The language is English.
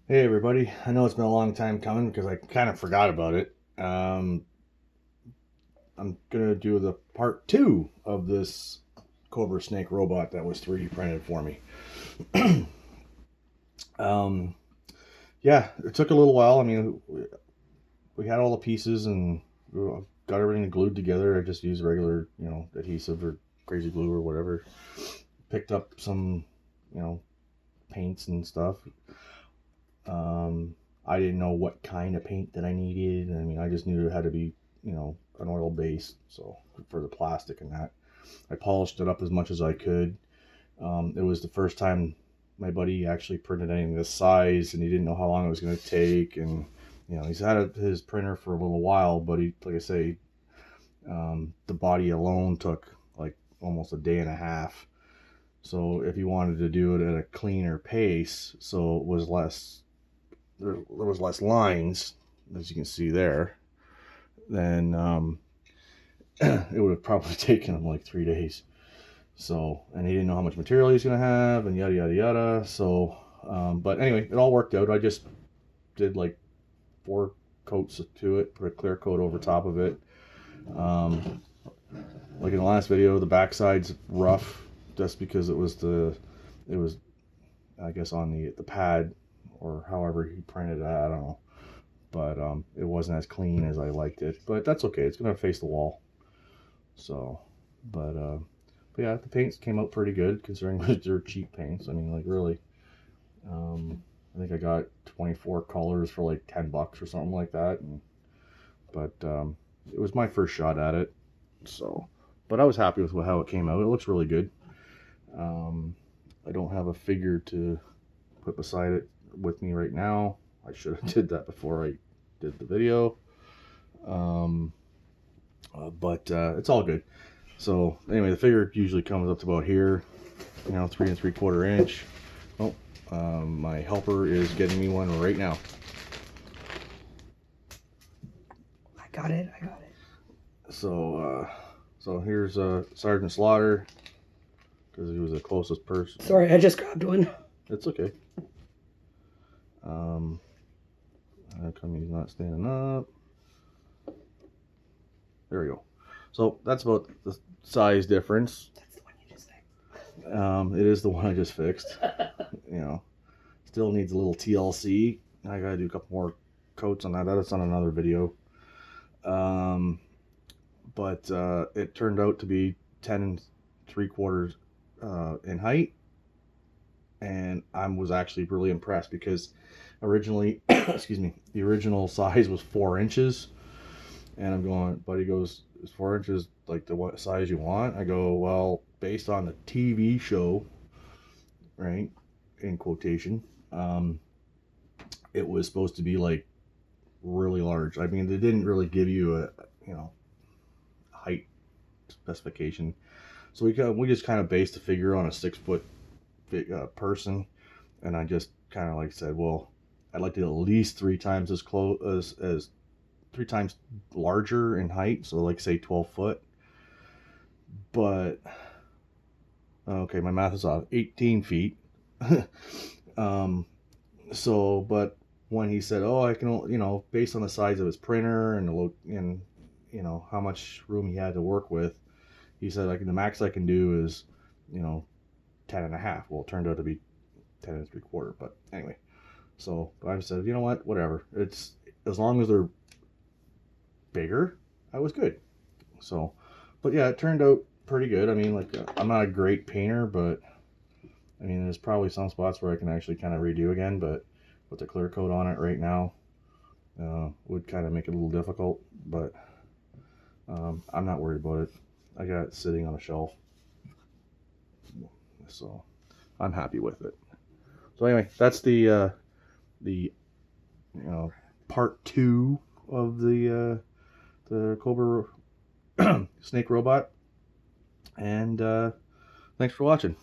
Hey everybody, I know it's been a long time coming because I kind of forgot about it. I'm gonna do the part two of this Cobra snake robot that was 3D printed for me. um, yeah, it took a little while. I mean, we had all the pieces and got everything glued together. I just used regular, adhesive or crazy glue or whatever. Picked up some, you know, paints and stuff. Um, I didn't know what kind of paint that I needed. I mean, I just knew it had to be, an oil base. So for the plastic and that, I polished it up as much as I could. It was the first time my buddy actually printed anything this size, and he didn't know how long it was going to take. And he's had his printer for a little while, but he, like I say, the body alone took like almost a day and a half. So if you wanted to do it at a cleaner pace, so it was less there was less lines, as you can see there, then it would have probably taken him like 3 days. So, and he didn't know how much material he's going to have, and yada yada yada. So, but anyway, it all worked out. I just did like 4 coats to it, put a clear coat over top of it. Um, like in the last video, the backside's rough just because it was I guess on the pad or however he printed it. I don't know, but it wasn't as clean as I liked it. But that's okay. It's gonna face the wall. So, but yeah, the paints came out pretty good considering they're cheap paints. I mean, like really, I think I got 24 colors for like $10 or something like that. But it was my first shot at it. So, but I was happy with how it came out. It looks really good. Um, I don't have a figure to put beside it with me right now. I should have did that before I did the video. Um, but it's all good. So anyway, the figure usually comes up to about here, 3 3/4 inch. Oh, my helper is getting me one right now. I got it. I got it. So here's Sergeant Slaughter because he was the closest person. Sorry, I just grabbed one. It's okay. How come he's not standing up? There we go. So that's about the size difference. That's the one you just fixed. It is the one I just fixed. Still needs a little TLC. I gotta do a couple more coats on that. That's on another video. But it turned out to be 10 3/4 in height, and I was actually really impressed because originally, excuse me, the original size was 4 inches, and I'm going. Buddy goes, "Is 4 inches like the what size you want?" I go, "Well, based on the TV show, right, in quotation, it was supposed to be like really large. I mean, they didn't really give you a height specification, so we just kind of based the figure on a 6 foot person, and I just kind of like said, well, I'd like to at least 3 times as close as 3 times larger in height, so like say 12 foot. But okay, my math is off. 18 feet. So, but when he said, "Oh, I can," based on the size of his printer and how much room he had to work with, he said, like the max I can do is, 10 and a half. Well, it turned out to be 10 3/4. But anyway, so I said, you know what, whatever. It's as long as they're bigger, I was good. So, but yeah, it turned out pretty good. I mean, like I'm not a great painter, but I mean, there's probably some spots where I can actually kind of redo again, but with the clear coat on it right now, would kind of make it a little difficult, but I'm not worried about it. I got it sitting on a shelf, so I'm happy with it. So anyway, that's the part two of the Cobra snake robot, and thanks for watching.